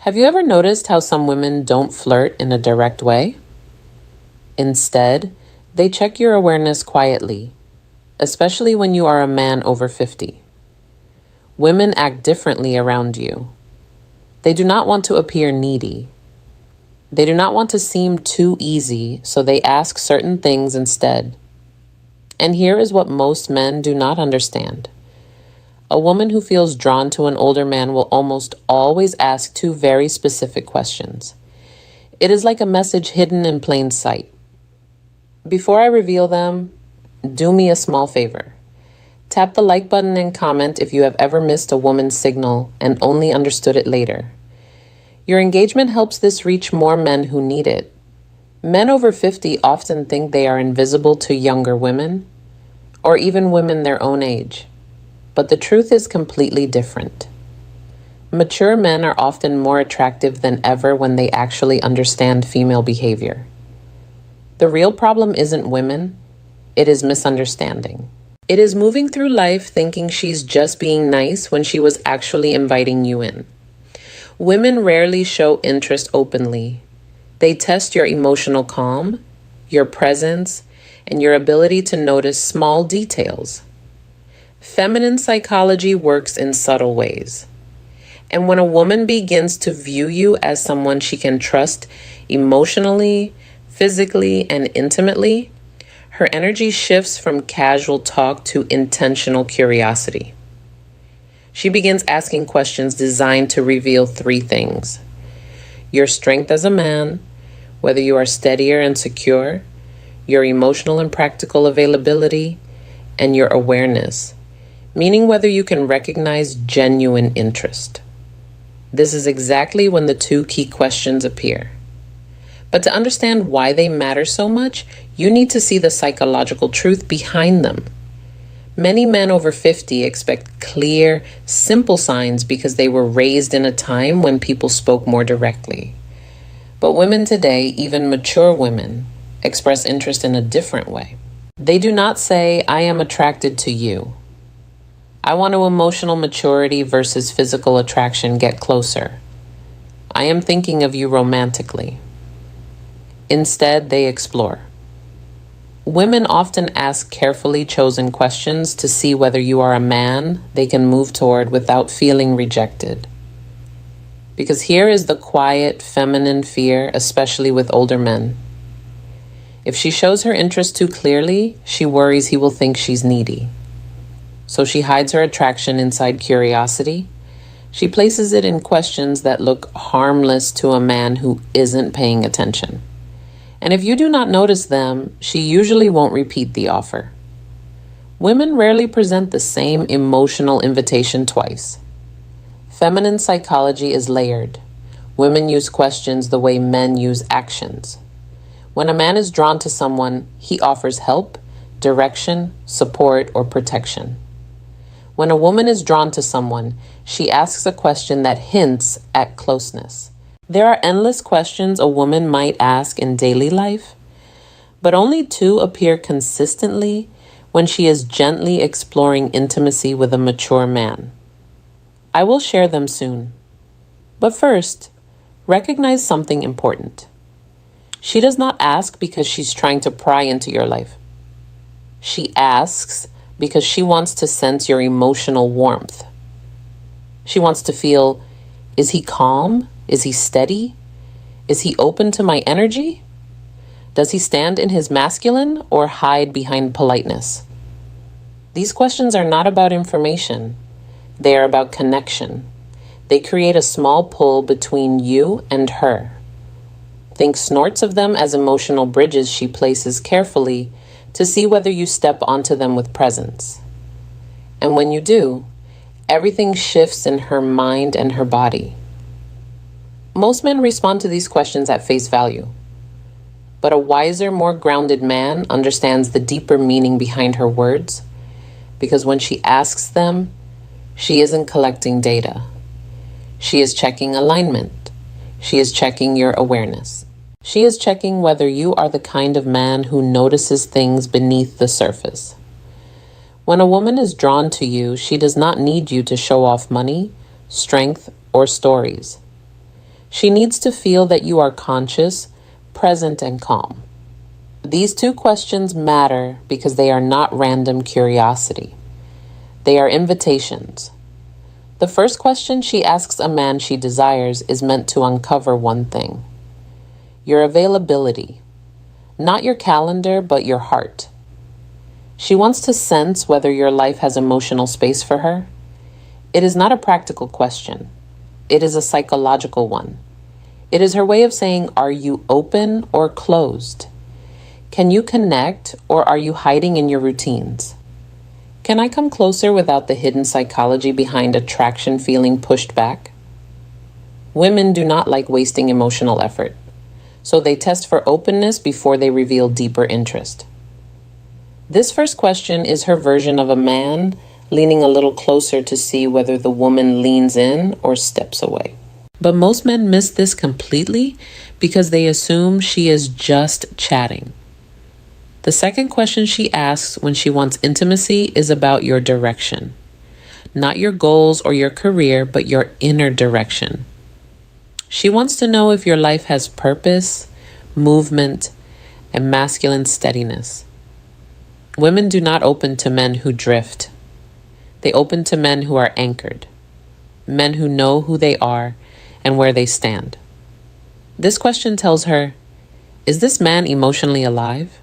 Have you ever noticed how some women don't flirt in a direct way? Instead, they check your awareness quietly, especially when you are a man over 50. Women act differently around you. They do not want to appear needy. They do not want to seem too easy, so they ask certain things instead. And here is what most men do not understand. A woman who feels drawn to an older man will almost always ask two very specific questions. It is like a message hidden in plain sight. Before I reveal them, do me a small favor. Tap the like button and comment if you have ever missed a woman's signal and only understood it later. Your engagement helps this reach more men who need it. Men over 50 often think they are invisible to younger women, or even women their own age. But the truth is completely different. Mature men are often more attractive than ever when they actually understand female behavior. The real problem isn't women, it is misunderstanding. It is moving through life thinking she's just being nice when she was actually inviting you in. Women rarely show interest openly. They test your emotional calm, your presence, and your ability to notice small details. Feminine psychology works in subtle ways. And when a woman begins to view you as someone she can trust emotionally, physically, and intimately, her energy shifts from casual talk to intentional curiosity. She begins asking questions designed to reveal three things: your strength as a man, whether you are steadier and secure, your emotional and practical availability, and your awareness, meaning whether you can recognize genuine interest. This is exactly when the two key questions appear. But to understand why they matter so much, you need to see the psychological truth behind them. Many men over 50 expect clear, simple signs because they were raised in a time when people spoke more directly. But women today, even mature women, express interest in a different way. They do not say, "I am attracted to you." "I want to emotional maturity versus physical attraction get closer." "I am thinking of you romantically." Instead, they explore. Women often ask carefully chosen questions to see whether you are a man they can move toward without feeling rejected. Because here is the quiet, feminine fear, especially with older men. If she shows her interest too clearly, she worries he will think she's needy. So she hides her attraction inside curiosity. She places it in questions that look harmless to a man who isn't paying attention. And if you do not notice them, she usually won't repeat the offer. Women rarely present the same emotional invitation twice. Feminine psychology is layered. Women use questions the way men use actions. When a man is drawn to someone, he offers help, direction, support, or protection. When a woman is drawn to someone, she asks a question that hints at closeness. There are endless questions a woman might ask in daily life, but only two appear consistently when she is gently exploring intimacy with a mature man. I will share them soon. But first, recognize something important. She does not ask because she's trying to pry into your life. She asks because she wants to sense your emotional warmth. She wants to feel, is he calm? Is he steady? Is he open to my energy? Does he stand in his masculine or hide behind politeness? These questions are not about information. They are about connection. They create a small pull between you and her. Think snorts of them as emotional bridges she places carefully to see whether you step onto them with presence. And when you do, everything shifts in her mind and her body. Most men respond to these questions at face value. But a wiser, more grounded man understands the deeper meaning behind her words, because when she asks them, she isn't collecting data. She is checking alignment. She is checking your awareness. She is checking whether you are the kind of man who notices things beneath the surface. When a woman is drawn to you, she does not need you to show off money, strength, or stories. She needs to feel that you are conscious, present, and calm. These two questions matter because they are not random curiosity. They are invitations. The first question she asks a man she desires is meant to uncover one thing: your availability. Not your calendar, but your heart. She wants to sense whether your life has emotional space for her. It is not a practical question. It is a psychological one. It is her way of saying, are you open or closed? Can you connect, or are you hiding in your routines? Can I come closer without the hidden psychology behind attraction feeling pushed back? Women do not like wasting emotional effort, so they test for openness before they reveal deeper interest. This first question is her version of a man leaning a little closer to see whether the woman leans in or steps away. But most men miss this completely because they assume she is just chatting. The second question she asks when she wants intimacy is about your direction. Not your goals or your career, but your inner direction. She wants to know if your life has purpose, movement, and masculine steadiness. Women do not open to men who drift. They open to men who are anchored, men who know who they are and where they stand. This question tells her, is this man emotionally alive?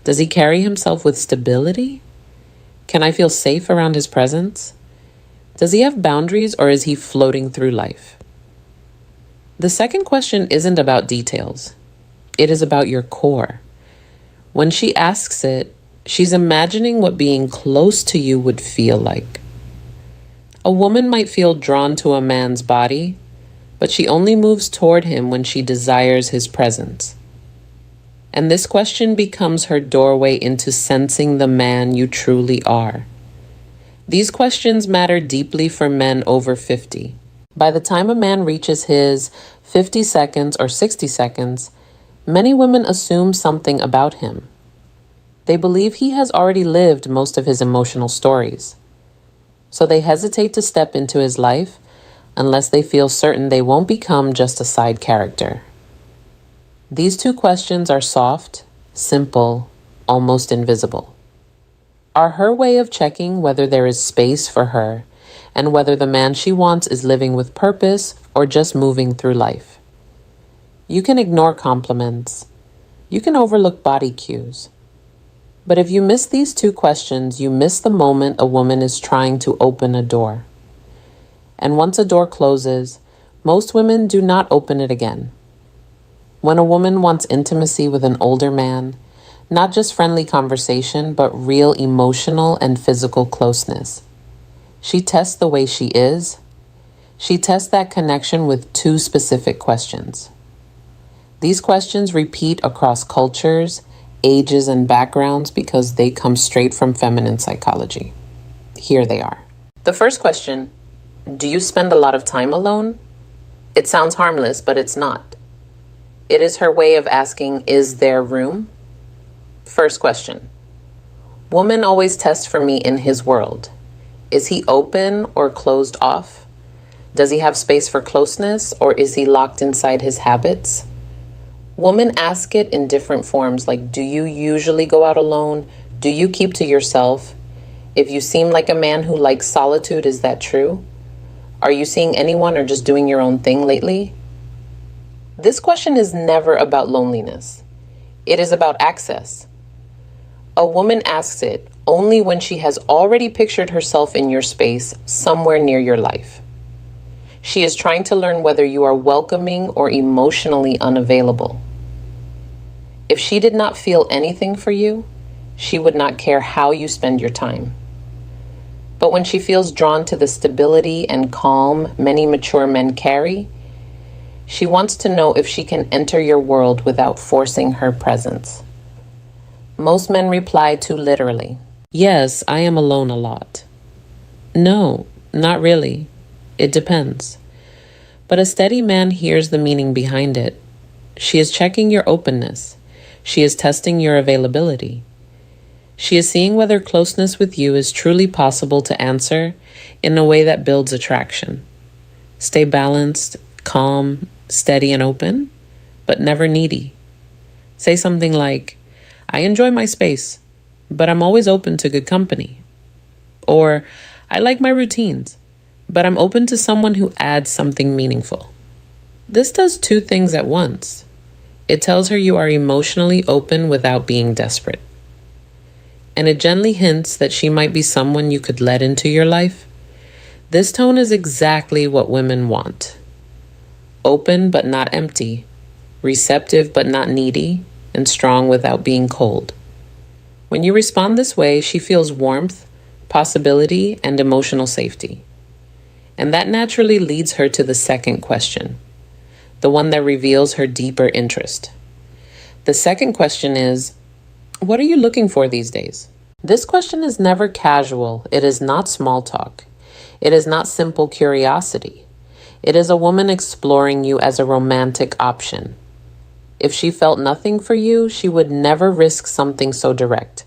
Does he carry himself with stability? Can I feel safe around his presence? Does he have boundaries, or is he floating through life? The second question isn't about details. It is about your core. When she asks it, she's imagining what being close to you would feel like. A woman might feel drawn to a man's body, but she only moves toward him when she desires his presence. And this question becomes her doorway into sensing the man you truly are. These questions matter deeply for men over 50. By the time a man reaches his 50 seconds or 60 seconds, many women assume something about him. They believe he has already lived most of his emotional stories. So they hesitate to step into his life unless they feel certain they won't become just a side character. These two questions are soft, simple, almost invisible. Are her way of checking whether there is space for her and whether the man she wants is living with purpose or just moving through life. You can ignore compliments. You can overlook body cues. But if you miss these two questions, you miss the moment a woman is trying to open a door. And once a door closes, most women do not open it again. When a woman wants intimacy with an older man, not just friendly conversation, but real emotional and physical closeness, she tests the way she is. She tests that connection with two specific questions. These questions repeat across cultures, ages, and backgrounds because they come straight from feminine psychology. Here they are. The first question: do you spend a lot of time alone? It sounds harmless, but it's not. It is her way of asking, is there room? First question: woman always tests for me in his world. Is he open or closed off? Does he have space for closeness, or is he locked inside his habits? Women ask it in different forms, like, do you usually go out alone? Do you keep to yourself? If you seem like a man who likes solitude, is that true? Are you seeing anyone or just doing your own thing lately? This question is never about loneliness. It is about access. A woman asks it only when she has already pictured herself in your space somewhere near your life. She is trying to learn whether you are welcoming or emotionally unavailable. If she did not feel anything for you, she would not care how you spend your time. But when she feels drawn to the stability and calm many mature men carry, she wants to know if she can enter your world without forcing her presence. Most men reply too literally. Yes, I am alone a lot. No, not really. It depends. But a steady man hears the meaning behind it. She is checking your openness. She is testing your availability. She is seeing whether closeness with you is truly possible to answer in a way that builds attraction. Stay balanced, calm, steady and open, but never needy. Say something like, I enjoy my space, but I'm always open to good company. Or, I like my routines, but I'm open to someone who adds something meaningful. This does two things at once. It tells her you are emotionally open without being desperate. And it gently hints that she might be someone you could let into your life. This tone is exactly what women want. Open but not empty, receptive but not needy, and strong without being cold. When you respond this way, she feels warmth, possibility, and emotional safety. And that naturally leads her to the second question, the one that reveals her deeper interest. The second question is, what are you looking for these days? This question is never casual. It is not small talk. It is not simple curiosity. It is a woman exploring you as a romantic option. If she felt nothing for you, she would never risk something so direct.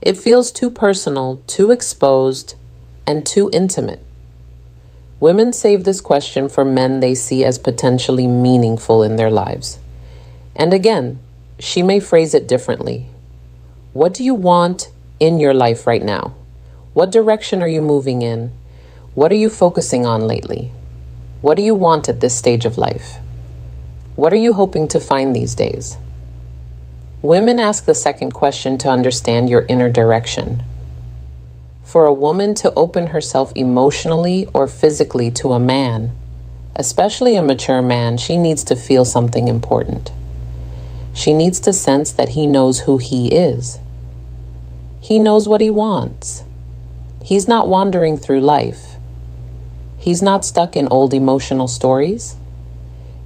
It feels too personal, too exposed, and too intimate. Women save this question for men they see as potentially meaningful in their lives. And again, she may phrase it differently. What do you want in your life right now? What direction are you moving in? What are you focusing on lately? What do you want at this stage of life? What are you hoping to find these days? Women ask the second question to understand your inner direction. For a woman to open herself emotionally or physically to a man, especially a mature man, she needs to feel something important. She needs to sense that he knows who he is. He knows what he wants. He's not wandering through life. He's not stuck in old emotional stories.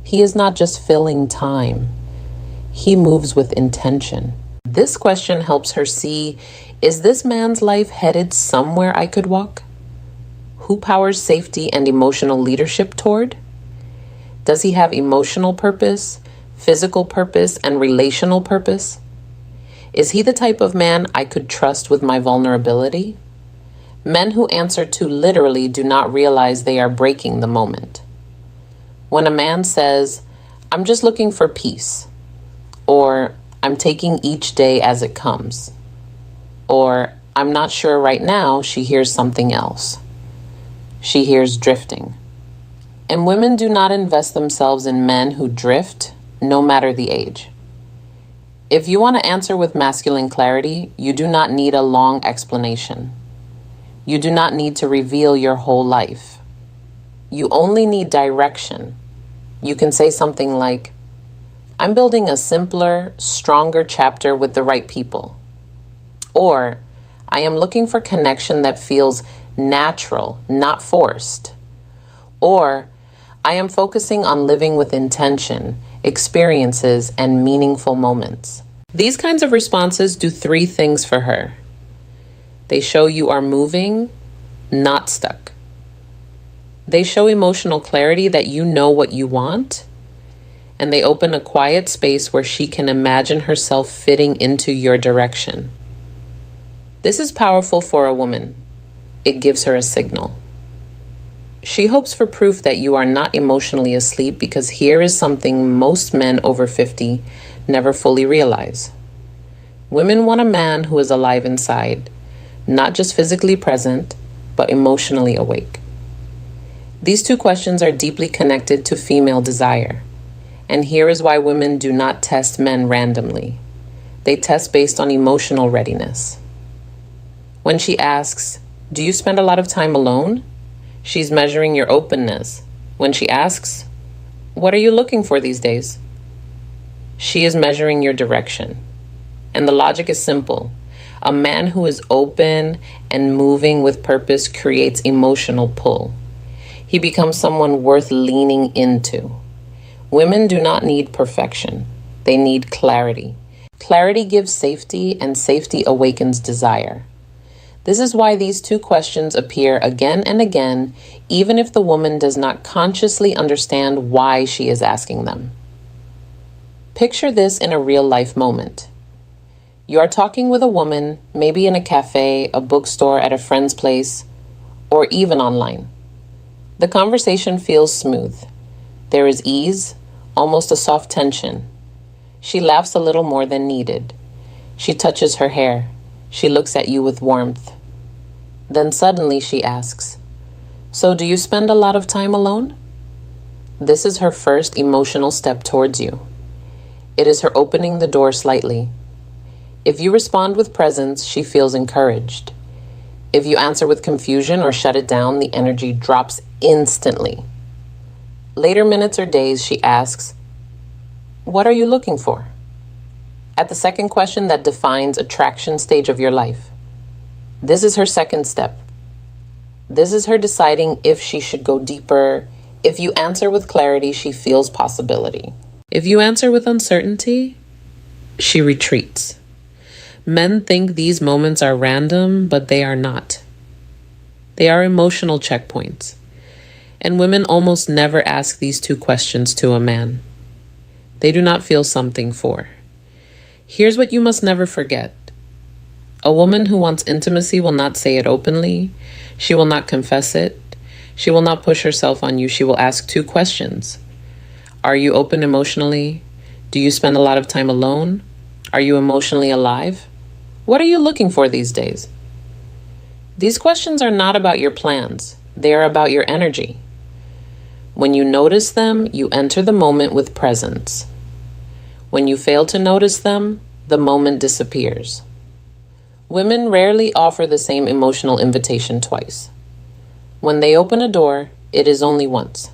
He is not just filling time. He moves with intention. This question helps her see, is this man's life headed somewhere I could walk? Who powers safety and emotional leadership toward? Does he have emotional purpose, physical purpose, and relational purpose? Is he the type of man I could trust with my vulnerability? Men who answer too literally do not realize they are breaking the moment. When a man says, I'm just looking for peace, or I'm taking each day as it comes, or I'm not sure right now, she hears something else. She hears drifting. And women do not invest themselves in men who drift, no matter the age. If you want to answer with masculine clarity, you do not need a long explanation. You do not need to reveal your whole life. You only need direction. You can say something like, I'm building a simpler, stronger chapter with the right people. Or, I am looking for connection that feels natural, not forced. Or, I am focusing on living with intention, experiences, and meaningful moments. These kinds of responses do three things for her. They show you are moving, not stuck. They show emotional clarity that you know what you want, and they open a quiet space where she can imagine herself fitting into your direction. This is powerful for a woman. It gives her a signal. She hopes for proof that you are not emotionally asleep, because here is something most men over 50 never fully realize. Women want a man who is alive inside, not just physically present, but emotionally awake. These two questions are deeply connected to female desire. And here is why women do not test men randomly. They test based on emotional readiness. When she asks, do you spend a lot of time alone? She's measuring your openness. When she asks, what are you looking for these days? She is measuring your direction. And the logic is simple. A man who is open and moving with purpose creates emotional pull. He becomes someone worth leaning into. Women do not need perfection. They need clarity. Clarity gives safety, and safety awakens desire. This is why these two questions appear again and again, even if the woman does not consciously understand why she is asking them. Picture this in a real-life moment. You are talking with a woman, maybe in a cafe, a bookstore, at a friend's place, or even online. The conversation feels smooth. There is ease, almost a soft tension. She laughs a little more than needed. She touches her hair. She looks at you with warmth. Then suddenly she asks, "So do you spend a lot of time alone?" This is her first emotional step towards you. It is her opening the door slightly. If you respond with presence, she feels encouraged. If you answer with confusion or shut it down, the energy drops instantly. Later minutes or days, she asks, "What are you looking for?" At the second question that defines attraction stage of your life. This is her second step. This is her deciding if she should go deeper. If you answer with clarity, she feels possibility. If you answer with uncertainty, she retreats. Men think these moments are random, but they are not. They are emotional checkpoints. And women almost never ask these two questions to a man. They do not feel something for. Here's what you must never forget. A woman who wants intimacy will not say it openly. She will not confess it. She will not push herself on you. She will ask two questions. Are you open emotionally? Do you spend a lot of time alone? Are you emotionally alive? What are you looking for these days? These questions are not about your plans. They are about your energy. When you notice them, you enter the moment with presence. When you fail to notice them, the moment disappears. Women rarely offer the same emotional invitation twice. When they open a door, it is only once.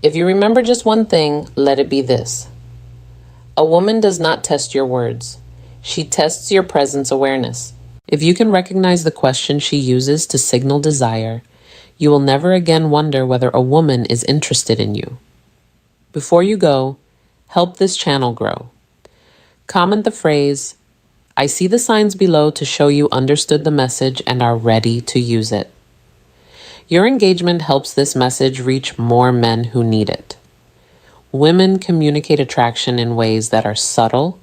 If you remember just one thing, let it be this. A woman does not test your words. She tests your presence awareness. If you can recognize the question she uses to signal desire, you will never again wonder whether a woman is interested in you. Before you go, help this channel grow. Comment the phrase, "I see the signs below," to show you understood the message and are ready to use it. Your engagement helps this message reach more men who need it. Women communicate attraction in ways that are subtle,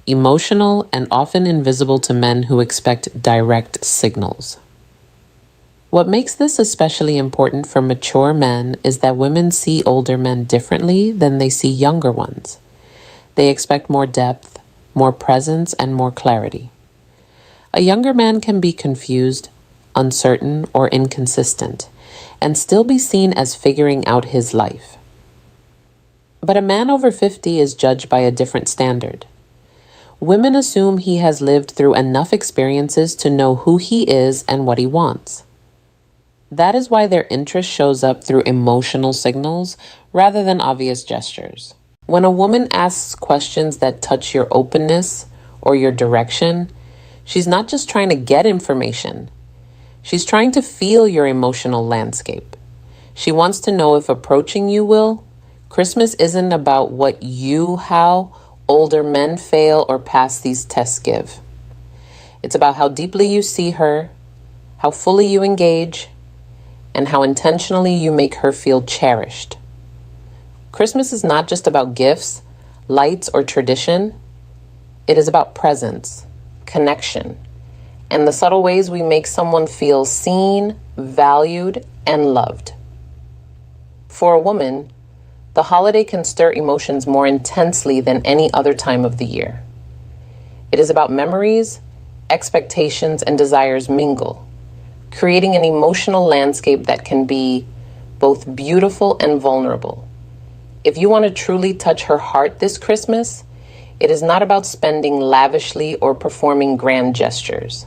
emotional, and often invisible to men who expect direct signals. What makes this especially important for mature men is that women see older men differently than they see younger ones. They expect more depth, more presence, and more clarity. A younger man can be confused, uncertain, or inconsistent, and still be seen as figuring out his life. But a man over 50 is judged by a different standard. Women assume he has lived through enough experiences to know who he is and what he wants. That is why their interest shows up through emotional signals rather than obvious gestures. When a woman asks questions that touch your openness or your direction, she's not just trying to get information. She's trying to feel your emotional landscape. She wants to know if approaching you will. Christmas isn't about how older men fail or pass these tests give. It's about how deeply you see her, how fully you engage, and how intentionally you make her feel cherished. Christmas is not just about gifts, lights, or tradition. It is about presence, connection, and the subtle ways we make someone feel seen, valued, and loved. For a woman, the holiday can stir emotions more intensely than any other time of the year. It is about memories, expectations, and desires mingle, creating an emotional landscape that can be both beautiful and vulnerable. If you want to truly touch her heart this Christmas, it is not about spending lavishly or performing grand gestures.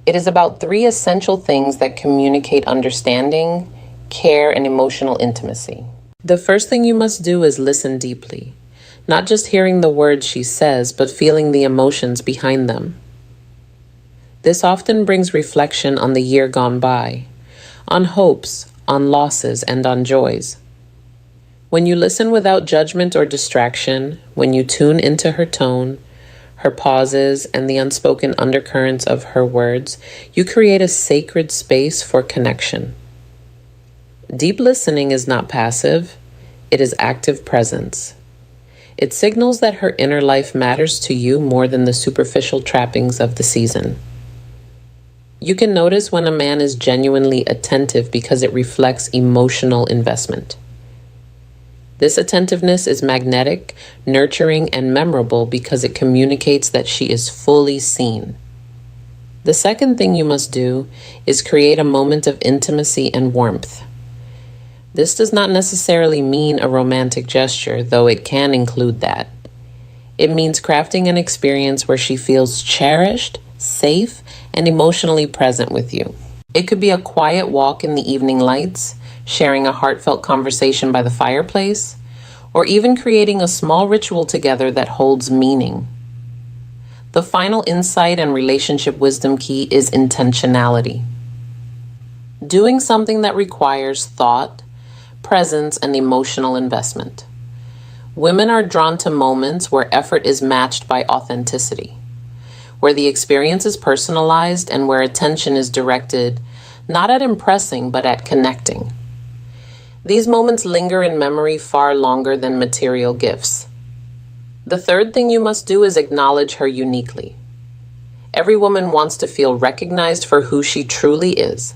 It is about 3 essential things that communicate understanding, care, and emotional intimacy. The first thing you must do is listen deeply, not just hearing the words she says, but feeling the emotions behind them. This often brings reflection on the year gone by, on hopes, on losses, and on joys. When you listen without judgment or distraction, when you tune into her tone, her pauses, and the unspoken undercurrents of her words, you create a sacred space for connection. Deep listening is not passive, it is active presence. It signals that her inner life matters to you more than the superficial trappings of the season. You can notice when a man is genuinely attentive because it reflects emotional investment. This attentiveness is magnetic, nurturing, and memorable because it communicates that she is fully seen. The second thing you must do is create a moment of intimacy and warmth. This does not necessarily mean a romantic gesture, though it can include that. It means crafting an experience where she feels cherished, safe, and emotionally present with you. It could be a quiet walk in the evening lights, sharing a heartfelt conversation by the fireplace, or even creating a small ritual together that holds meaning. The final insight and relationship wisdom key is intentionality. Doing something that requires thought, presence, and emotional investment. Women are drawn to moments where effort is matched by authenticity, where the experience is personalized and where attention is directed not at impressing but at connecting. These moments linger in memory far longer than material gifts. The third thing you must do is acknowledge her uniquely. Every woman wants to feel recognized for who she truly is,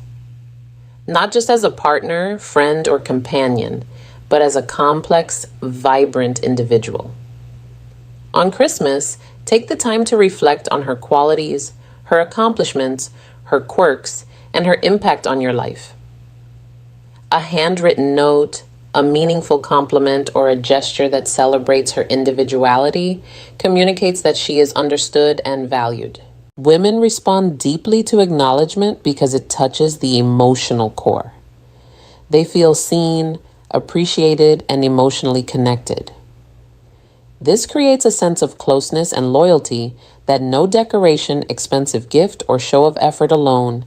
not just as a partner, friend, or companion, but as a complex, vibrant individual. On Christmas, take the time to reflect on her qualities, her accomplishments, her quirks, and her impact on your life. A handwritten note, a meaningful compliment, or a gesture that celebrates her individuality communicates that she is understood and valued. Women respond deeply to acknowledgement because it touches the emotional core. They feel seen, appreciated, and emotionally connected. This creates a sense of closeness and loyalty that no decoration, expensive gift, or show of effort alone